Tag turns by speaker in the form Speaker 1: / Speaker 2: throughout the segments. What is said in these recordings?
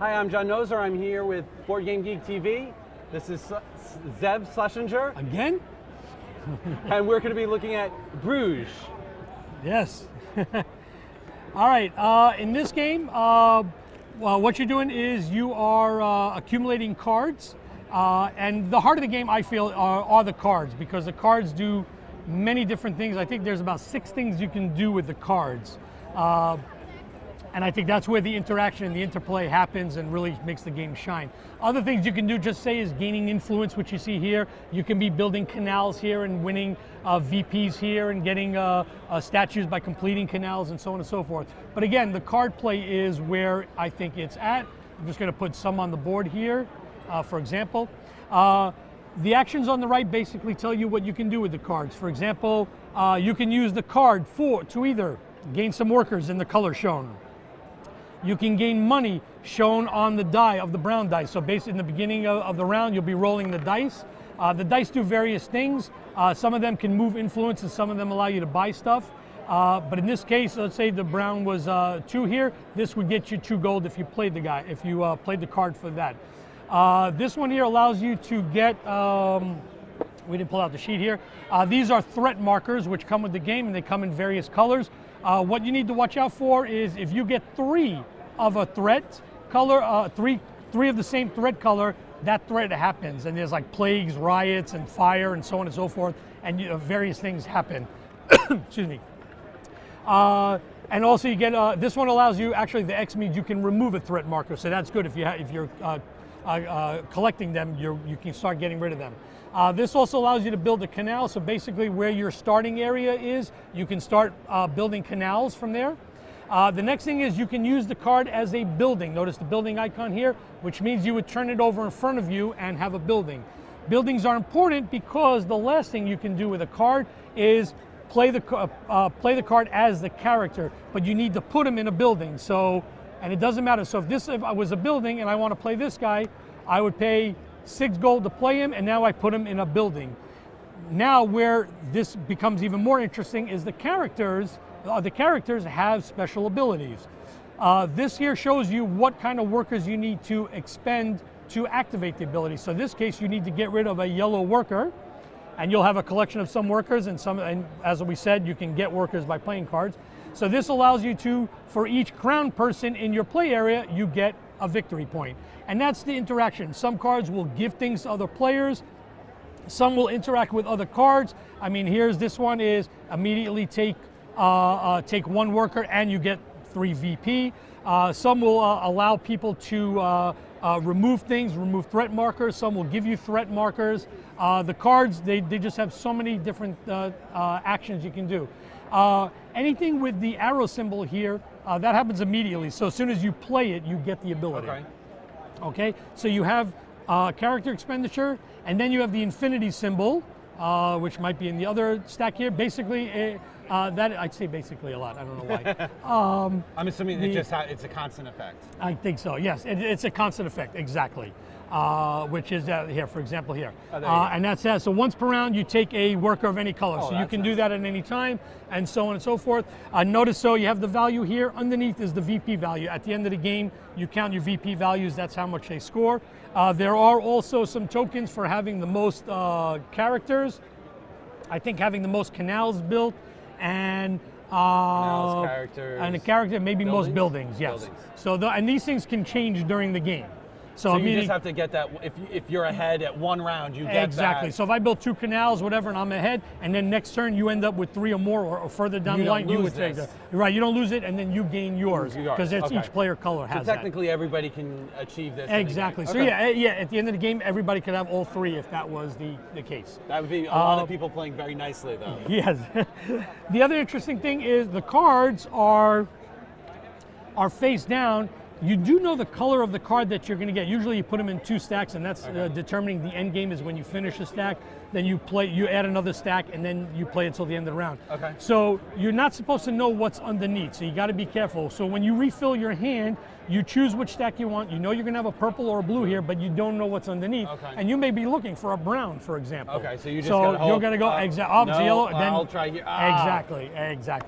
Speaker 1: Hi, I'm John Noser. I'm here with Board Game Geek TV. This is Zev Schlesinger.
Speaker 2: Again?
Speaker 1: And we're going to be looking at Bruges.
Speaker 2: Yes. All right, in this game, what you're doing is you are accumulating cards. And the heart of the game, I feel, are the cards, because the cards do many different things. I think there's about 6 things you can do with the cards. And I think that's where the interaction and the interplay happens and really makes the game shine. Other things you can do, just say, is gaining influence, which you see here. You can be building canals here and winning VPs here and getting statues by completing canals and so on and so forth. But again, the card play is where I think it's at. I'm just going to put some on the board here, for example. The actions on the right basically tell you what you can do with the cards. For example, you can use the card to either gain some workers in the color shown. You can gain money shown on the die of the brown dice. So basically in the beginning of the round, you'll be rolling the dice. The dice do various things. Some of them can move influence and some of them allow you to buy stuff. But in this case, let's say the brown was 2 here. This would get you 2 gold if you played the guy, if you played the card for that. This one here allows you to get, we didn't pull out the sheet here. These are threat markers which come with the game, and they come in various colors. What you need to watch out for is if you get 3 of a threat color, three of the same threat color, that threat happens. And there's like plagues, riots, and fire, and so on and so forth, and various things happen. Excuse me. And also you get, this one allows you, actually the X means you can remove a threat marker, so that's good. If you're collecting them, you can start getting rid of them. This also allows you to build a canal, so basically where your starting area is, you can start building canals from there. The next thing is you can use the card as a building. Notice the building icon here, which means you would turn it over in front of you and have a building. Buildings are important because the last thing you can do with a card is play the card as the character, but you need to put him in a building. So, and it doesn't matter. So if I was a building and I want to play this guy, I would pay 6 gold to play him, and now I put him in a building. Now where this becomes even more interesting is the characters. The characters have special abilities. This here shows you what kind of workers you need to expend to activate the ability. So in this case, you need to get rid of a yellow worker, and you'll have a collection of some workers, and as we said, you can get workers by playing cards. So this allows you to, for each crown person in your play area, you get a victory point. And that's the interaction. Some cards will give things to other players. Some will interact with other cards. I mean, this one is immediately take 1 worker and you get 3 VP. Some will allow people to remove things, remove threat markers. Some will give you threat markers. The cards, they just have so many different actions you can do. Anything with the arrow symbol here, that happens immediately. So as soon as you play it, you get the ability. Okay, so you have character expenditure, and then you have the infinity symbol, which might be in the other stack here. Basically, that I'd say basically a lot. I don't know why.
Speaker 1: I'm assuming it's a constant effect.
Speaker 2: I think so. Yes, it's a constant effect. Exactly. Which is here, for example, here. And that's that. So once per round, you take a worker of any color. So you can do that at any time, and so on and so forth. Notice, so you have the value here. Underneath is the VP value. At the end of the game, you count your VP values. That's how much they score. There are also some tokens for having the most characters. I think having the most canals built, and
Speaker 1: characters,
Speaker 2: and a character, maybe most buildings. Yes. Buildings. So and these things can change during the game.
Speaker 1: So you just have to get that, if you're ahead at 1 round, you get that.
Speaker 2: Exactly. So if I build 2 canals, whatever, and I'm ahead, and then next turn you end up with 3 or more, or further down the line, you would take that. Right, you don't lose it, and then you gain yours, because each player color has that.
Speaker 1: So technically everybody can achieve this.
Speaker 2: Exactly. So yeah, at the end of the game, everybody could have all 3 if that was the case.
Speaker 1: That would be a lot of people playing very nicely, though.
Speaker 2: Yes. The other interesting thing is the cards are face down. You do know the color of the card that you're going to get. Usually you put them in 2 stacks, and that's determining the end game is when you finish a stack, then you add another stack, and then you play until the end of the round.
Speaker 1: Okay.
Speaker 2: So you're not supposed to know what's underneath, so you got to be careful. So when you refill your hand, you choose which stack you want. You know you're going to have a purple or a blue here, but you don't know what's underneath. Okay. And you may be looking for a brown, for example.
Speaker 1: Okay, so you just
Speaker 2: you're going to go yellow. Then
Speaker 1: I'll try here.
Speaker 2: Exactly.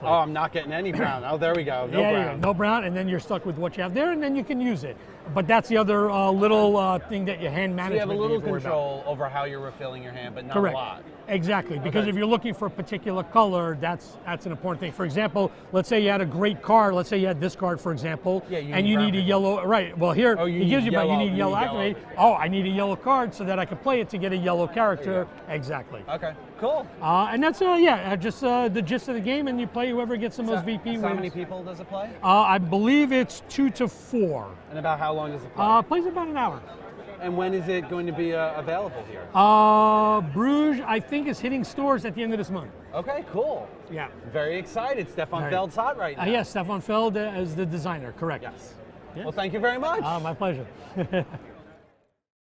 Speaker 1: Oh, I'm not getting any brown. Oh, there we go. No brown.
Speaker 2: No brown, and then you're stuck with what you have there. and then you can use it. But that's the other little thing that your hand
Speaker 1: So
Speaker 2: management.
Speaker 1: you have a little
Speaker 2: you have to worry about.
Speaker 1: control over how you're refilling your hand, but not
Speaker 2: Correct.
Speaker 1: a lot.
Speaker 2: Exactly, because
Speaker 1: Okay.
Speaker 2: if you're looking for a particular color, that's an important thing. For example, let's say you had a great card. Let's say you had this card, for example,
Speaker 1: Yeah, you
Speaker 2: and
Speaker 1: need
Speaker 2: you
Speaker 1: brown
Speaker 2: need a
Speaker 1: people.
Speaker 2: yellow. Right. Well, here
Speaker 1: Oh, you
Speaker 2: he gives
Speaker 1: need
Speaker 2: you, but you
Speaker 1: yellow-
Speaker 2: need
Speaker 1: you
Speaker 2: yellow
Speaker 1: need
Speaker 2: activate.
Speaker 1: yellow.
Speaker 2: Oh, I need a yellow card so that I can play it to get a yellow character. Exactly.
Speaker 1: Okay, cool.
Speaker 2: And that's just the gist of the game, and you play whoever gets the most VP
Speaker 1: So
Speaker 2: wins.
Speaker 1: how many people does it play?
Speaker 2: I believe it's 2 to 4.
Speaker 1: And about how long does it play?
Speaker 2: Plays about an hour.
Speaker 1: And when is it going to be available here?
Speaker 2: Bruges, I think, is hitting stores at the end of this month.
Speaker 1: Okay, cool.
Speaker 2: Yeah.
Speaker 1: Very excited. Stefan
Speaker 2: Right.
Speaker 1: Feld's hot right now.
Speaker 2: Yes, Stefan Feld as the designer, correct.
Speaker 1: Yes.
Speaker 2: Yeah.
Speaker 1: Well, thank you very much.
Speaker 2: My pleasure.